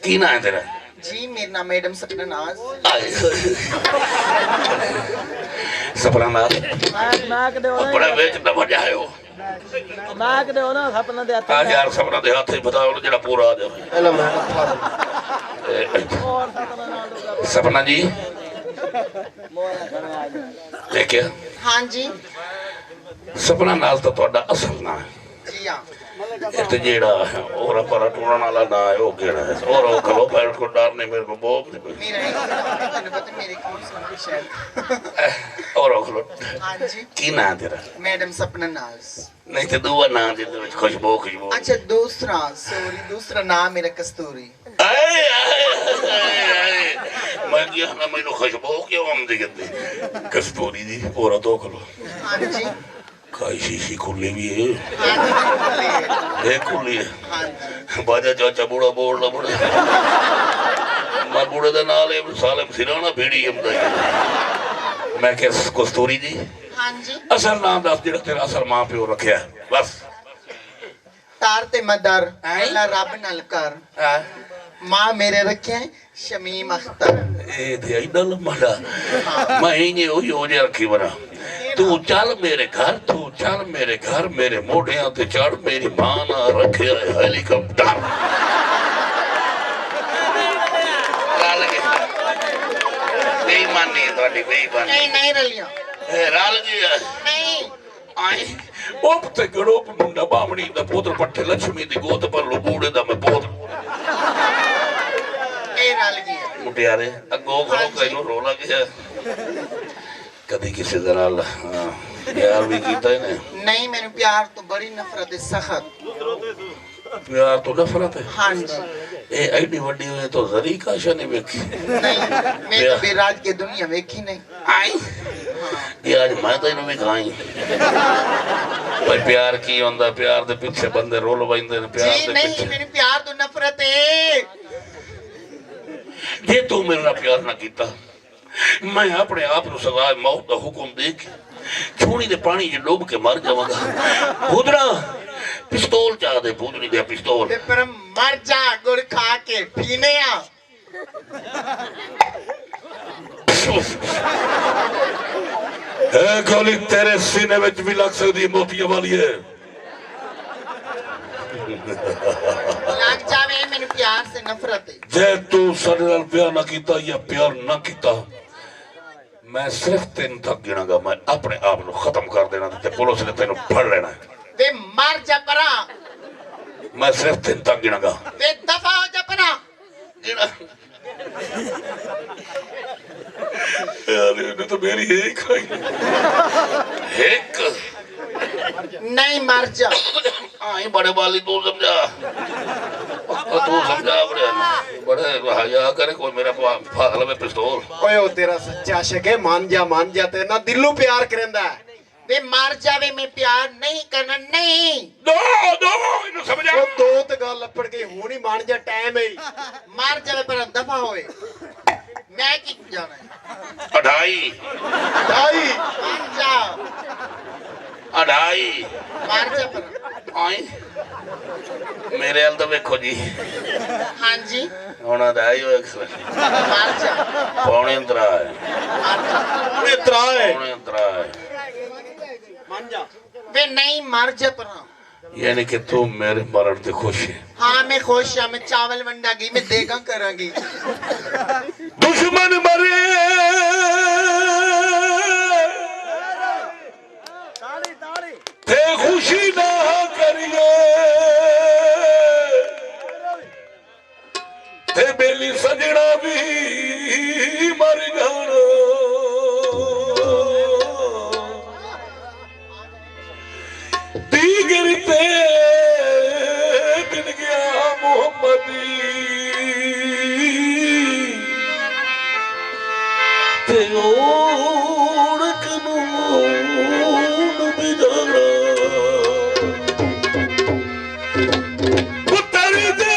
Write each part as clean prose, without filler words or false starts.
की ना है तेरा? जी मेरा नाम मैडम सपना नाज। सपना नाज नाक दे बड़ा वेच ना बजा है वो। नाक दे ना सपना दे आ यार सपना दे हाथ से बताओ ना जरा पूरा आ जाओ। हेलो मैं सपना जी देखिए हाँ जी सपना नाज तो ਤੁਹਾਡਾ ਅਸਲ ਨਾਂ ਹੈ जी हाँ ਤੇ ਜਿਹੜਾ ਔਰ ਪਰ ਟੂਰਨ ਵਾਲਾ ਨਾਂ ਹੈ ਉਹ ਕਿਹੜਾ ਹੈ ਔਰ ਉਹ ਖਲੋ ਪੈਰ ਕੋ ਡਰ ਨਹੀਂ ਮੇਰੇ ਕੋ ਬਹੁਤ मेरा ही पता मेरे कौन सुन शायद ਔਰ ਉਹ ਖਲੋ हाँ जी ਕੀ ਨਾਂ ਤੇਰਾ मैडम सपना नाज। नहीं तो दूआ नाम जिंदे विच खुशबू खुशबू अच्छा दूसरा सॉरी दूसरा नाम मेरा कस्तूरी। आए आए आए मैं क्या ना मैंने खुशबू क्यों आमदी कहते कस्तूरी दी और तो खलो हाँ जी काई शीशी खुली भी है हाँ जी देख खुली है हाँ जी बाजा चाचा बूढ़ा बोलना बड़ा मैं बूढ़े दे नाल साले सिराना भेड़ी हमदा मैं क्या कस्तूरी दी हाँ जी असल नाम दस जेड़ा तेरा असल मां प्यो रखया बस तार ते मदर अल्लाह रब नाल कर मां मेरे रखे हैं शमीम अख्तर। ए ते इधर लम्बा मैं ही ओही हो जे रखी बना तू चल मेरे घर मेरे मोढियां ते चढ़ मेरी मां ना रखे हेलीकॉप्टर बेईमानी है ਤੁਹਾਡੀ बेईमानी नहीं नहीं रलिया रल गया नहीं आई ओप ते गड़ोप मुंडा बामणी दा पुत्र पट्टे लक्ष्मी दी गोद पर लो बूढ़े दा मैं पोत ए रल गया मुटियारे अगो खड़ो कइनो रो लग गया कदी किसी दे नाल प्यार भी कीता ने नहीं मैंने प्यार तो बड़ी नफरत है सख्त प्यार तो नफरत है हाँ जी ए एडी वड्डी हुए तो जरी काशा ने देखी नहीं मैं तो बेराज के दुनिया देखी नहीं आई ये आज मैं तो इन्हों भी खाई भाई प्यार की होंदा प्यार दे पीछे बंदे रोल वैंदे ने प्यार जी दे नहीं पीछे मेरी प्यार तो नफरत है। जे तू मेरे नाल प्यार ना कीता मैं अपने आप नु सदा मौत दा हुक्म दे के छूनी दे पानी च डूब के मर जावांगा भूदड़ा पिस्तौल चा दे भूदड़ी दे पिस्तौल ते पर मर जा गुड़ खा के पीने आ है गोली तेरे सीने में भी लग सकती है मोतिया वाली है लग जावे मेरे प्यार से नफरत है। जे तू साडे नाल प्यार ना कीता या प्यार ना कीता मैं सिर्फ तीन तक गिनागा मैं अपने आप को खत्म कर देना ते पुलिस ने तेन फड़ लेना वे मर जा परा मैं सिर्फ तीन तक गिनागा वे दफा हो जा परा गिना यार ये तो मेरी एक खाई एक नहीं मर जा आई बड़े वाली तू समझा बड़े हया करे कोई मेरा फागल में पिस्तौल ओए ओ तेरा सच्चा आशिक है मान जा ते ना दिलों प्यार करेंदा है वे मर जावे मैं प्यार नहीं करना नहीं दो इन्हें समझा ओ दो ते गल लपड़ गई हुणी मान जा टाइम है मर जावे पर दफा होए मैं की जाना है अढ़ाई भाई मर जा अढ़ाई मर जा पर आई मेरे हाल तो देखो जी हाँ जी होना दाई हो मर जा पौने अंतरा है मर जा उन्हें तरा है पौने अंतरा है मान जा वे नहीं मर जा पर यानी कि तू मेरे मरण से खुश है हाँ मैं खुश हूँ मैं चावल वंडागी मैं देगा करांगी दुश्मन मरे ते खुशी ना करिए ते बेली सजना भी मर जाना दीगर ते दिन गया मोहम्मदी ते ओढ़ कनून बिदाना पुत्र दे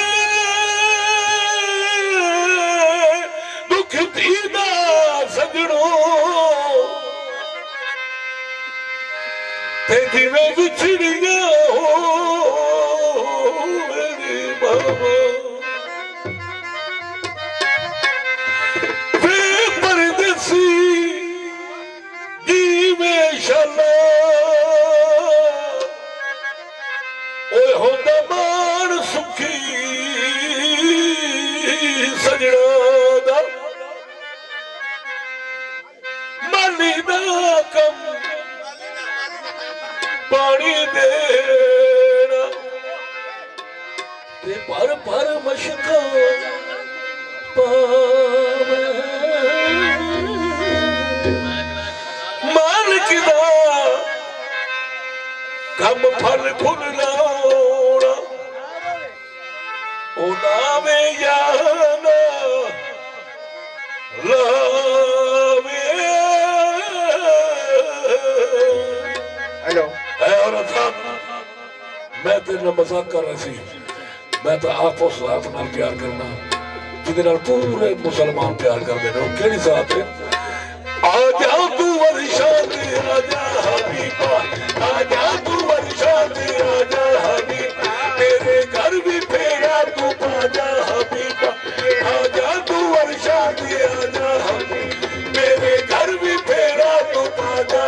दुख दीदा सजड़ो ते जिवें विछड़िया हो मेरी बाबा जाना लावे हेलो है औरत साहब मैं तेरे नाल मजाक कर रहा सी मैं तो आप उस जात नाल प्यार करना जिहदे नाल पूरे मुसलमान प्यार करदे ने केड़ी जात है आजा तू वर्षा दे आजा हबीबा आजा तू वर्षा दे आजा हबीबा मेरे घर भी फेरा तू पाजा हबीबा आजा तू वर्षा दे आजा हबीबा मेरे घर भी फेरा तू पाजा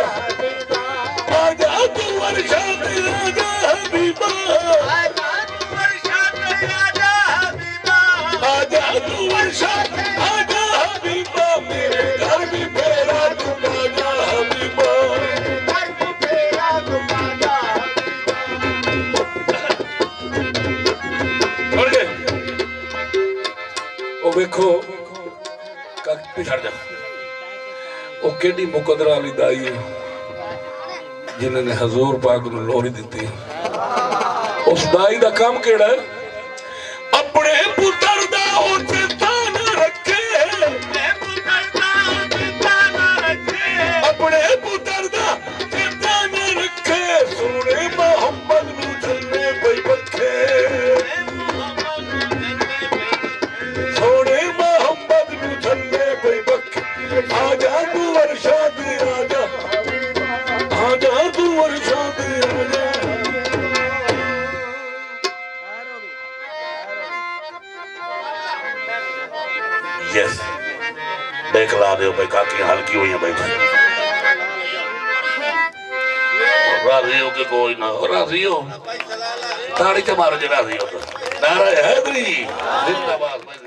आजा तू वर्षा दे आजा हबीबा आजा तू वर्षा दे आजा हबीबा आजा तू वर्षा आजा हबीबा मेरे घर भी फेरा तू पाजा हबीबा घर भी फेरा तू पाजा हबीबा ओ देखो कक पिछड़ जा ओ केडी मुकदरा वाली दाई है जिन्होंने हजूर पाक नूं लोहरी दी उस दाई दा काम केड़ा है अपने पुत्र दा ओ चेता न रखे अपने पुत्र दा चेता न रखे अपने पुत्र दा चेता न रखे सोने मोहम्मद नूं चलने पई पखे सोने मोहम्मद नूं चलने पई पखे आजा तू वर्षा दे आजा आजा तू वर्षा दे आजा यस देख ला दे भाई काकी हल्की हुई है भाई राजी हो के कोई ना राजी हो ताड़ी के मारो जो राजी हो तो नारा हैदरी जिंदाबाद।